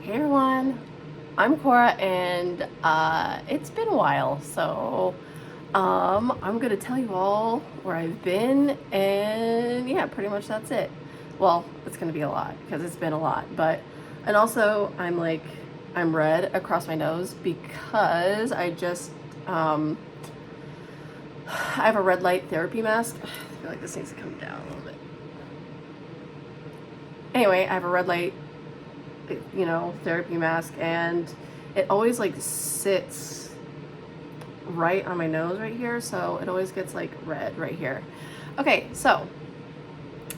Hey everyone, I'm Cora, and it's been a while, so I'm gonna tell you all where I've been, and yeah, pretty much that's it. Well, it's gonna be a lot because it's been a lot, and also I'm red across my nose because I just I have a red light therapy mask. I feel like this needs to come down a little bit. Anyway, I have a red light, therapy mask, and it always like sits right on my nose right here, so it always gets like red right here. Okay, so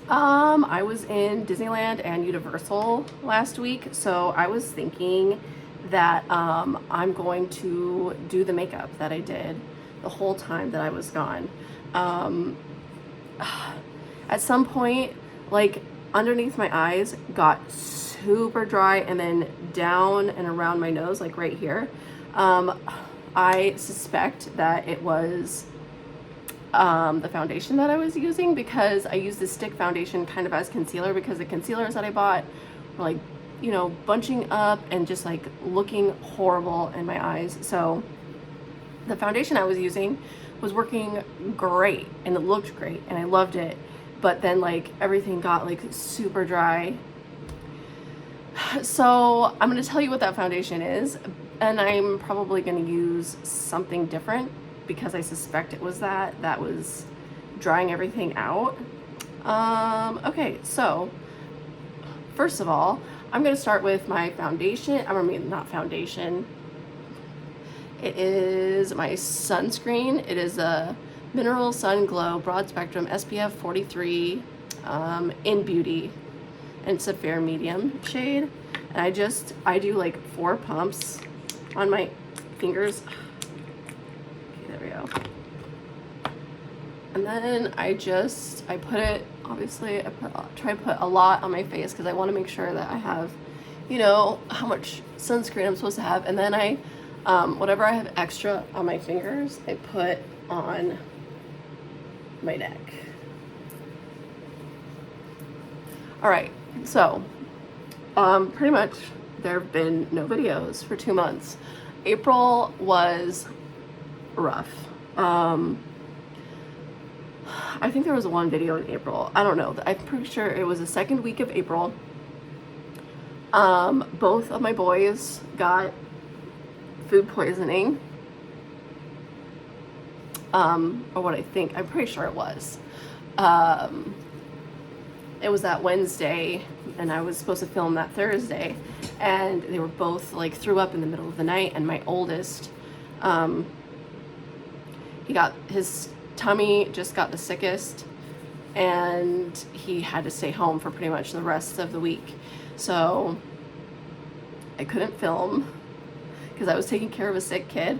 I was in Disneyland and Universal last week, so I was thinking that I'm going to do the makeup that I did the whole time that I was gone. At some point, like underneath my eyes got super dry, and then down and around my nose, like right here. I suspect that it was the foundation that I was using, because I used the stick foundation kind of as concealer, because the concealers that I bought were like, bunching up and just like looking horrible in my eyes. So the foundation I was using was working great and it looked great and I loved it, but then like everything got like super dry. So I'm going to tell you what that foundation is, and I'm probably going to use something different because I suspect it was that was drying everything out. Okay, so first of all, I'm going to start with my foundation. I mean, not foundation. It is my sunscreen. It is a Mineral Sun Glow Broad Spectrum SPF 43 InBeauty, and it's a fair medium shade. And I do like 4 pumps on my fingers. Okay, there we go. And then I put it, obviously I try to put a lot on my face because I want to make sure that I have, how much sunscreen I'm supposed to have. And then whatever I have extra on my fingers, I put on my neck. All right, so pretty much there have been no videos for 2 months. April was rough. I think there was one video in April. I don't know. I'm pretty sure it was the second week of April. Both of my boys got food poisoning. Or what I think. I'm pretty sure it was. It was that Wednesday, and I was supposed to film that Thursday, and they were both like threw up in the middle of the night. And my oldest, he got his tummy just got the sickest, and he had to stay home for pretty much the rest of the week. So I couldn't film because I was taking care of a sick kid.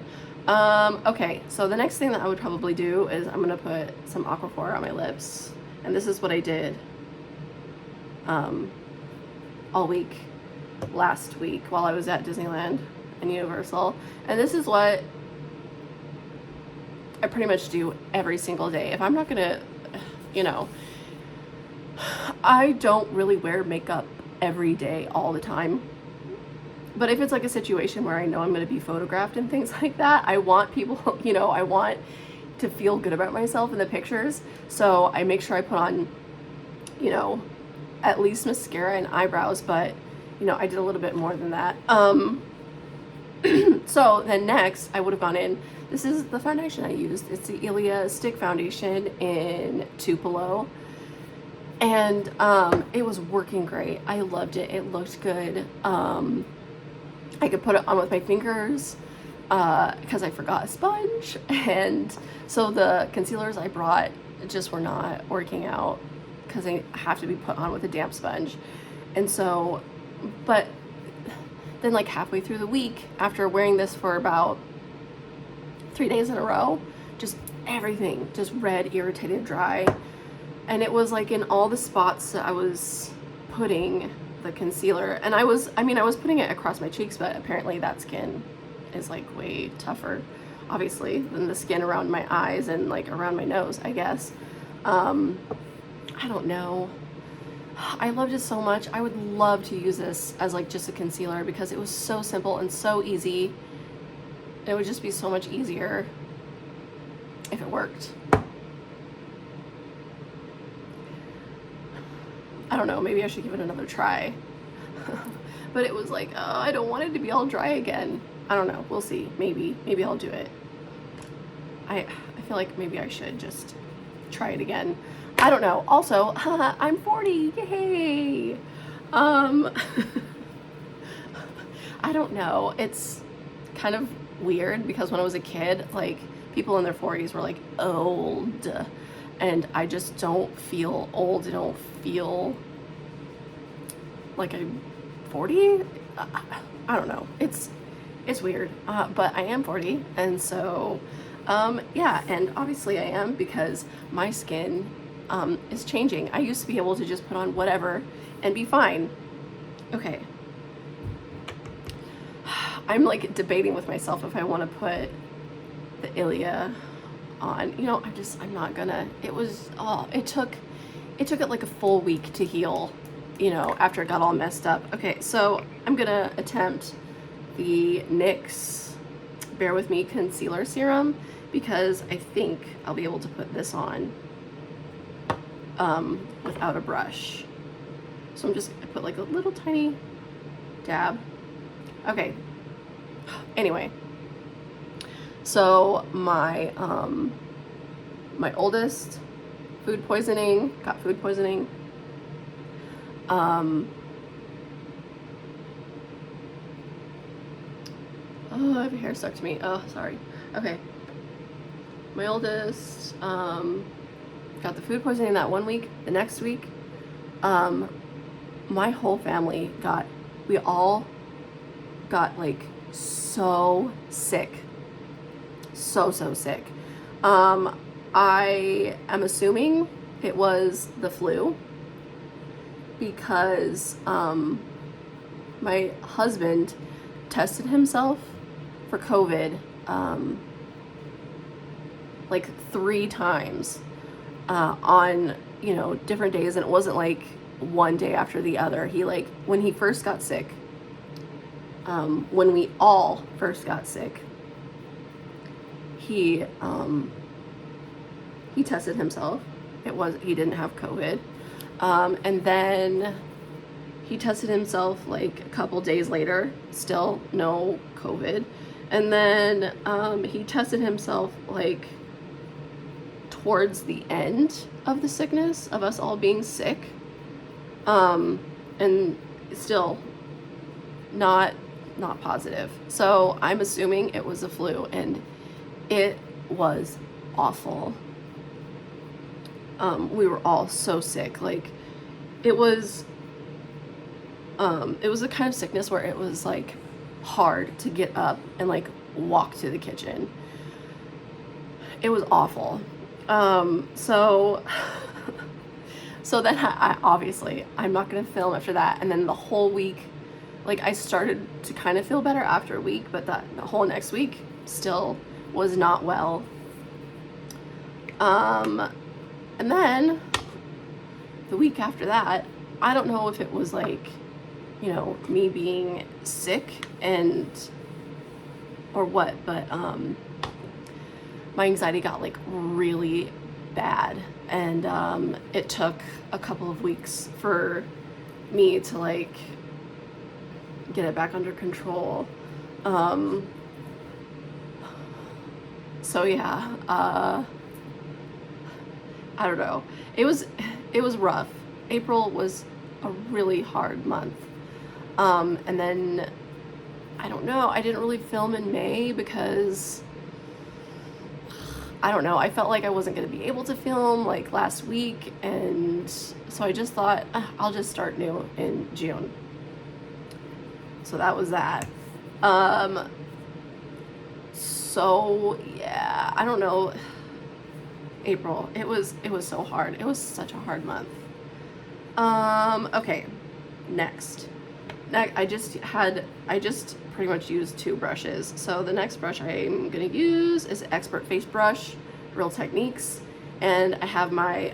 Okay, so the next thing that I would probably do is I'm gonna put some Aquaphor on my lips, and this is what I did all week last week while I was at Disneyland and Universal, and this is what I pretty much do every single day. If I'm not gonna, I don't really wear makeup every day all the time, but if it's like a situation where I know I'm going to be photographed and things like that, I want people, I want to feel good about myself in the pictures. So I make sure I put on, at least mascara and eyebrows, but, I did a little bit more than that. So then next I would have gone in. This is the foundation I used. It's the Ilia Stick Foundation in Tupelo. And it was working great. I loved it. It looked good. I could put it on with my fingers because I forgot a sponge. And so the concealers I brought just were not working out because they have to be put on with a damp sponge. And so, but then like halfway through the week, after wearing this for about 3 days in a row, just everything just red, irritated, dry. And it was like in all the spots that I was putting the concealer, and I was putting it across my cheeks, but apparently that skin is like way tougher, obviously, than the skin around my eyes and like around my nose, I guess. I don't know. I loved it so much. I would love to use this as like just a concealer because it was so simple and so easy. It would just be so much easier if it worked. I don't know, maybe I should give it another try. But it was like, oh, I don't want it to be all dry again. I don't know, we'll see. Maybe I'll do it. I feel like maybe I should just try it again. I don't know. Also, I'm 40, yay! I don't know. It's kind of weird because when I was a kid, like, people in their 40s were like old, and I just don't feel old. I don't feel like I'm 40. I don't know. It's weird, but I am 40, and so yeah, and obviously I am because my skin is changing. I used to be able to just put on whatever and be fine. Okay. I'm like debating with myself if I want to put the Ilia on. You know, I'm not gonna. It was, oh, it took it like a full week to heal, you know, after it got all messed up. Okay, so I'm gonna attempt the NYX Bear With Me Concealer Serum because I think I'll be able to put this on without a brush. So I put like a little tiny dab. Okay. Anyway, so my my oldest got food poisoning. Oh, I have a hair stuck to me. Oh, sorry. Okay. My oldest got the food poisoning that one week. The next week, my whole family we all got like so sick. So sick. I am assuming it was the flu because my husband tested himself for COVID like 3 times on, you know, different days, and it wasn't like one day after the other. He, like, when he first got sick, when we all first got sick, he tested himself. He didn't have COVID. And then he tested himself like a couple days later, still no COVID. And then he tested himself like towards the end of the sickness, of us all being sick, and still not positive. So I'm assuming it was a flu, and it was awful. We were all so sick. Like, it was the kind of sickness where it was like hard to get up and like walk to the kitchen. It was awful. So then I obviously I'm not gonna film after that. And then the whole week, like, I started to kind of feel better after a week, but the whole next week still was not well. And then the week after that, I don't know if it was like, you know, me being sick or what, but my anxiety got like really bad, and it took a couple of weeks for me to like get it back under control. So yeah, I don't know. It was rough. April was a really hard month. And then, I don't know, I didn't really film in May because, I don't know, I felt like I wasn't going to be able to film like last week, and so I just thought, I'll just start new in June. So that was that. So yeah, I don't know. April, it was so hard. It was such a hard month. Okay, next, I just pretty much used 2 brushes. So the next brush I'm gonna use is Expert Face Brush, Real Techniques, and I have my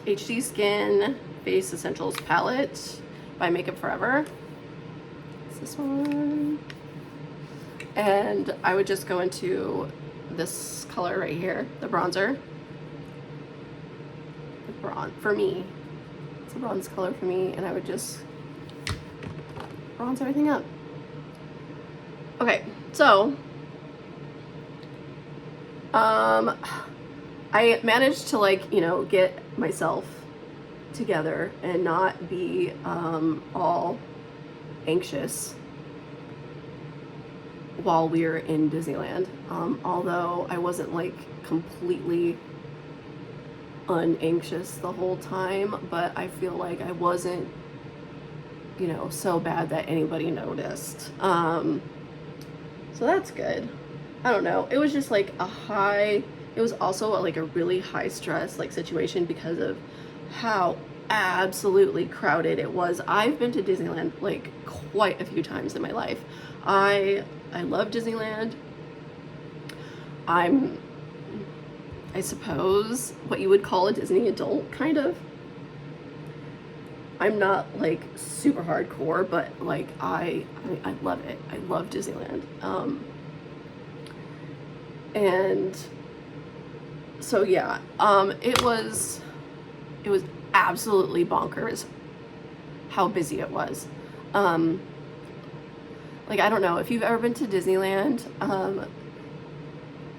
HD Skin Face Essentials palette by Makeup Forever. It's this one. And I would just go into this color right here, the bronzer. The bronze, for me. It's a bronze color for me, and I would just bronze everything up. Okay, so I managed to, like, you know, get myself together and not be all anxious while we were in Disneyland. Although I wasn't like completely unanxious the whole time, but I feel like I wasn't, you know, so bad that anybody noticed. So that's good. I don't know. It was just like a high, it was also like a really high stress like situation because of how absolutely crowded it was. I've been to Disneyland like quite a few times in my life. I love Disneyland. I suppose what you would call a Disney adult, kind of. I'm not like super hardcore, but like I love it. I love Disneyland. And so yeah, it was absolutely bonkers how busy it was. Like, I don't know if you've ever been to Disneyland.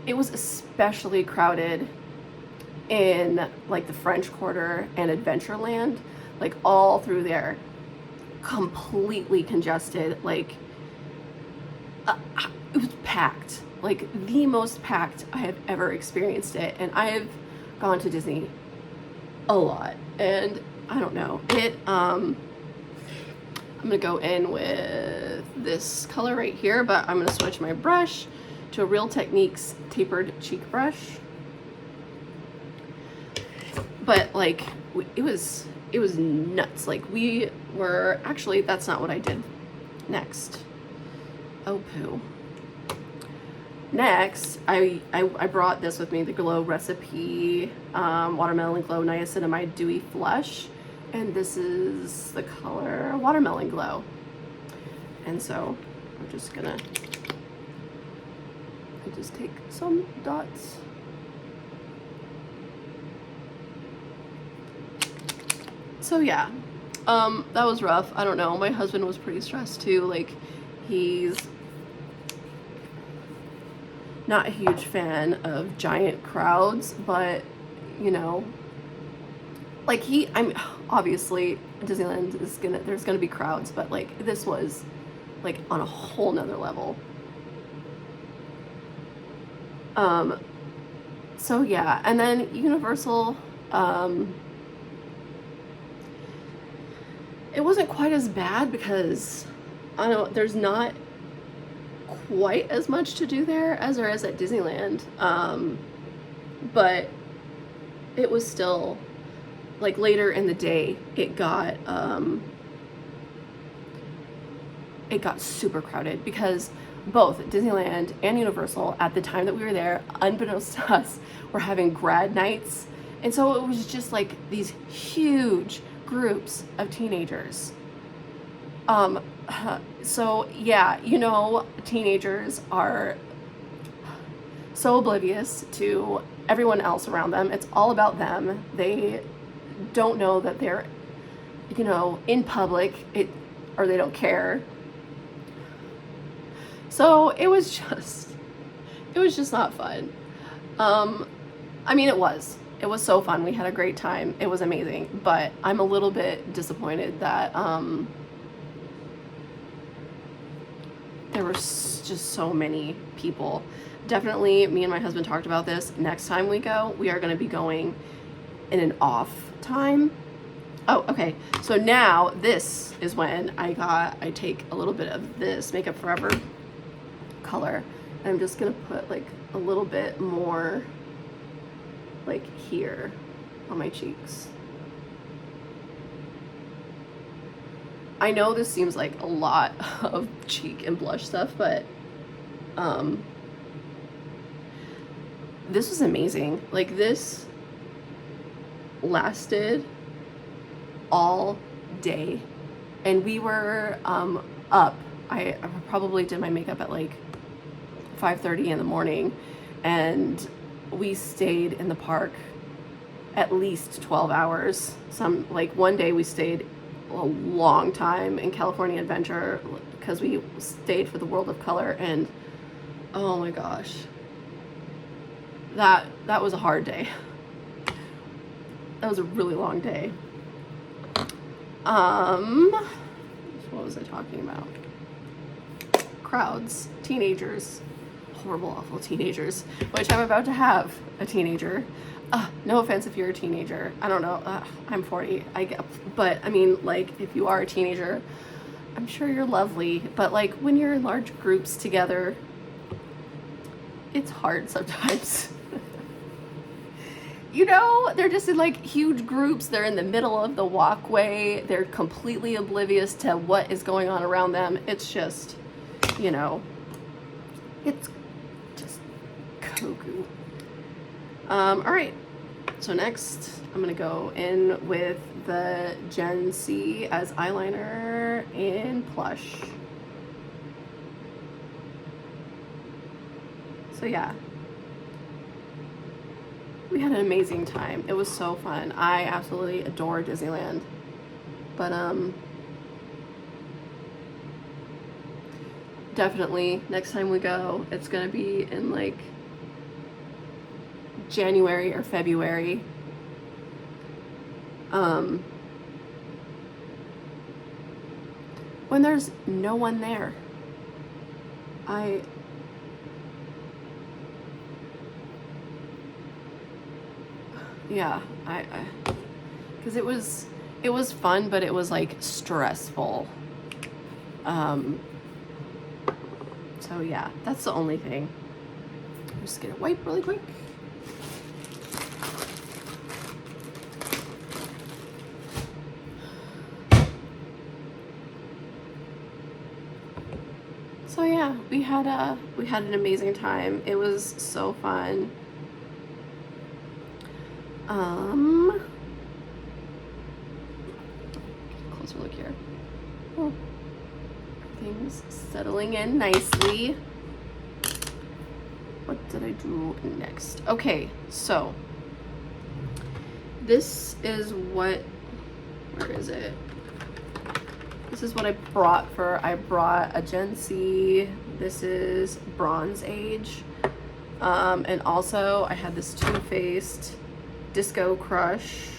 It was especially crowded in like the French Quarter and Adventureland, like all through there, completely congested. Like, it was packed, like the most packed I have ever experienced it. And I have gone to Disney a lot, and I don't know it. I'm gonna go in with this color right here, but I'm gonna switch my brush to a Real Techniques tapered cheek brush. But like, it was nuts. Like, we were actually, that's not what I did next. Oh poo. Next, I brought this with me, the Glow Recipe Watermelon Glow Niacinamide Dewy Flush. And this is the color Watermelon Glow. And so I'm just gonna, just take some dots. So yeah, that was rough. I don't know. My husband was pretty stressed too. Like, he's not a huge fan of giant crowds, but you know, like I'm obviously Disneyland is there's gonna be crowds, but like this was like on a whole nother level. So yeah, and then Universal, it wasn't quite as bad because I don't know, there's not quite as much to do there as there is at Disneyland, but it was still like later in the day it got super crowded because both Disneyland and Universal at the time that we were there, unbeknownst to us, were having grad nights, and so it was just like these huge groups of teenagers. So yeah, you know, teenagers are so oblivious to everyone else around them. It's all about them. They don't know that they're, you know, in public, or they don't care. So it was just not fun. I mean, it was so fun. We had a great time. It was amazing, but I'm a little bit disappointed that there were just so many people. Definitely, me and my husband talked about this. Next time we go, we are going to be going in an off time. Oh, okay. So now this is when I take a little bit of this Makeup Forever color, and I'm just going to put like a little bit more like here on my cheeks. I know this seems like a lot of cheek and blush stuff, but this was amazing. Like, this lasted all day. And we were up. I probably did my makeup at like 5:30 in the morning, and we stayed in the park at least 12 hours. Like one day we stayed a long time in California Adventure because we stayed for the World of Color, and oh my gosh, that was a hard day. That was a really long day. What was I talking about? Crowds, teenagers, horrible, awful teenagers, which I'm about to have a teenager. No offense if you're a teenager. I don't know. I'm 40. But I mean, like, if you are a teenager, I'm sure you're lovely. But like, when you're in large groups together, it's hard sometimes. You know, they're just in like huge groups. They're in the middle of the walkway. They're completely oblivious to what is going on around them. It's just, you know, it's just cuckoo. All right, so next I'm gonna go in with the Gen C as eyeliner in Plush. So yeah, we had an amazing time. It was so fun. I absolutely adore Disneyland. But definitely next time we go, it's gonna be in like January or February. When there's no one there. Because it was fun, but it was like stressful. So yeah, that's the only thing. I'm just gonna wipe really quick. So yeah, we had an amazing time. It was so fun. Closer look here. Oh, everything's settling in nicely. What did I do next? Okay, so this is what, where is it? This is what I brought I brought a Gen C. This is Bronze Age. And also I had this Too Faced Disco Crush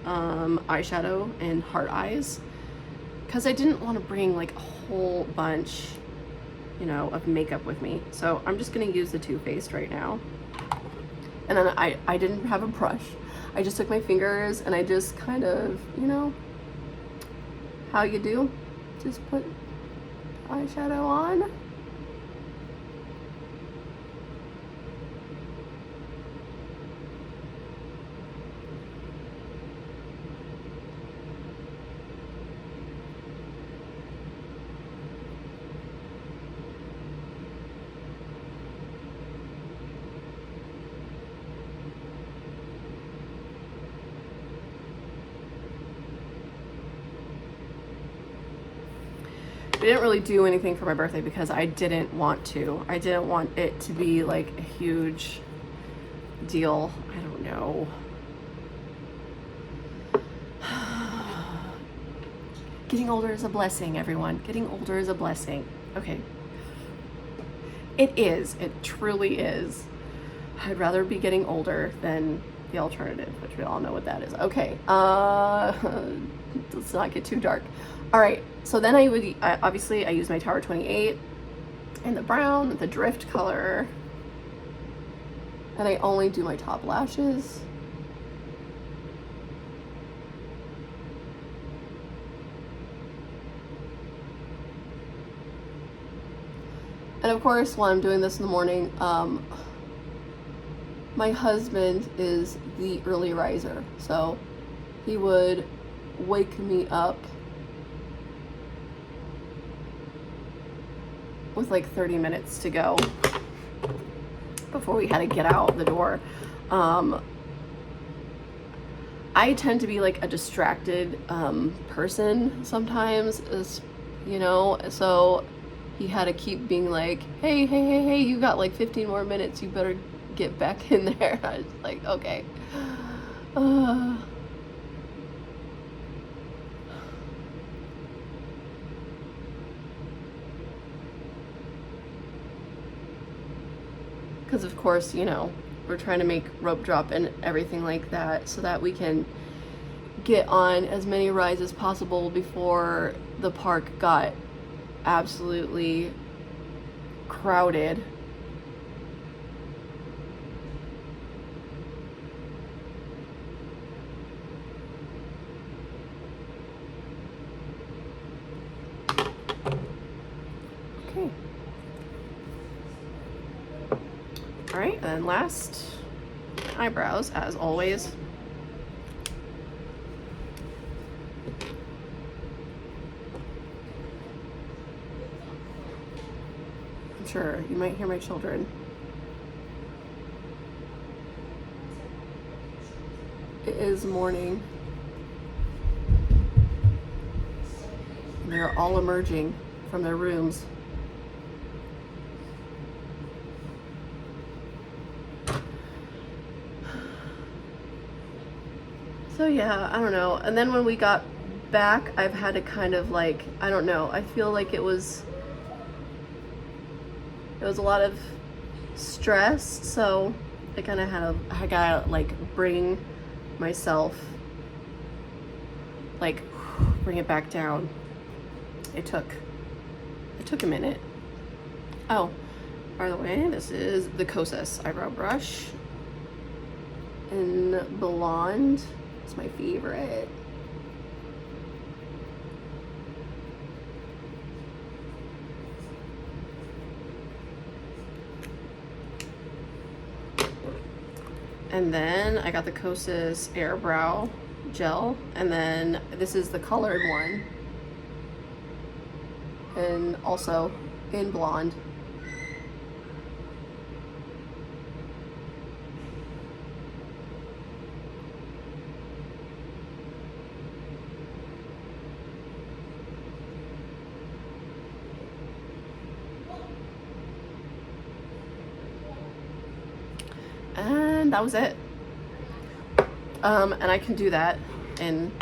eyeshadow in Heart Eyes, because I didn't want to bring like a whole bunch, you know, of makeup with me. So I'm just going to use the Too Faced right now. And then I didn't have a brush. I just took my fingers and I just kind of, you know, how you do, just put eyeshadow on. I didn't really do anything for my birthday because I didn't want to. I didn't want it to be like a huge deal. I don't know. Getting older is a blessing, everyone. Getting older is a blessing. Okay. It is. It truly is. I'd rather be getting older than the alternative, which we all know what that is. Okay. Let's not get too dark. All right. So then obviously I use my Tower 28 in the brown, the drift color. And I only do my top lashes. And of course, while I'm doing this in the morning, my husband is the early riser. So he would wake me up with like 30 minutes to go before we had to get out the door. I tend to be like a distracted person sometimes, you know, so he had to keep being like, hey, you got like 15 more minutes, you better get back in there. I was like, okay. Because of course, you know, we're trying to make rope drop and everything like that so that we can get on as many rides as possible before the park got absolutely crowded. Okay. All right, and then last, eyebrows, as always. I'm sure you might hear my children. It is morning. They're all emerging from their rooms. So yeah, I don't know. And then when we got back, I've had to kind of like, I don't know, I feel like it was a lot of stress, so I kind of I gotta like bring myself, like bring it back down. It took a minute. Oh, by the way, this is the Kosas eyebrow brush in blonde. It's my favorite. And then I got the Kosas Air Brow Gel, and then this is the colored one, and also in blonde. And that was it. And I can do that in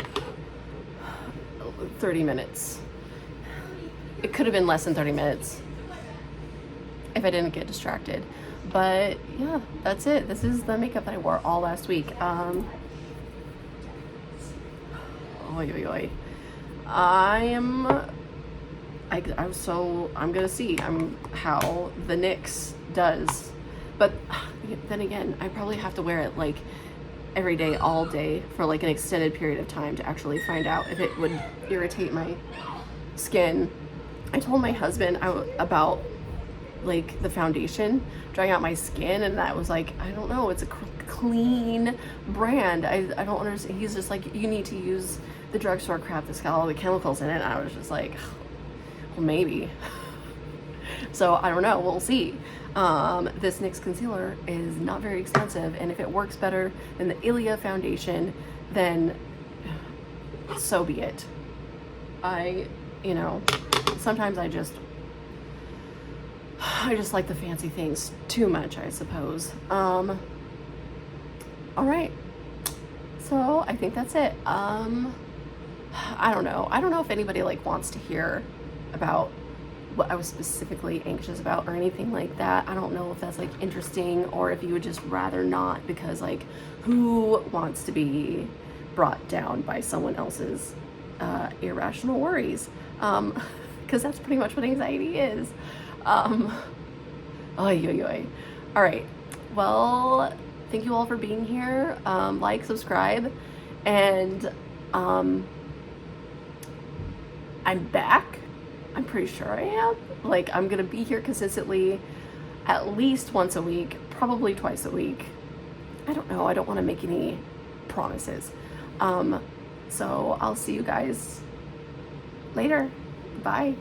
30 minutes. It could have been less than 30 minutes if I didn't get distracted. But yeah, that's it. This is the makeup that I wore all last week. I'm gonna see how the NYX does. But then again, I probably have to wear it like every day, all day, for like an extended period of time to actually find out if it would irritate my skin. I told my husband about like the foundation drying out my skin, and that was like, I don't know, it's a clean brand. I don't understand. He's just like, you need to use the drugstore crap that's got all the chemicals in it. And I was just like, well, maybe. So I don't know, we'll see. This NYX concealer is not very expensive, and if it works better than the Ilia foundation, then so be it. You know, sometimes I just like the fancy things too much, I suppose. All right, so I think that's it. I don't know if anybody like wants to hear about what I was specifically anxious about or anything like that. I don't know if that's like interesting, or if you would just rather not, because like, who wants to be brought down by someone else's irrational worries? Because that's pretty much what anxiety is. All right, well, thank you all for being here. Like, subscribe, and I'm back. I'm pretty sure I am. Like, I'm gonna be here consistently at least once a week, probably twice a week. I don't know, I don't want to make any promises. So I'll see you guys later. Bye.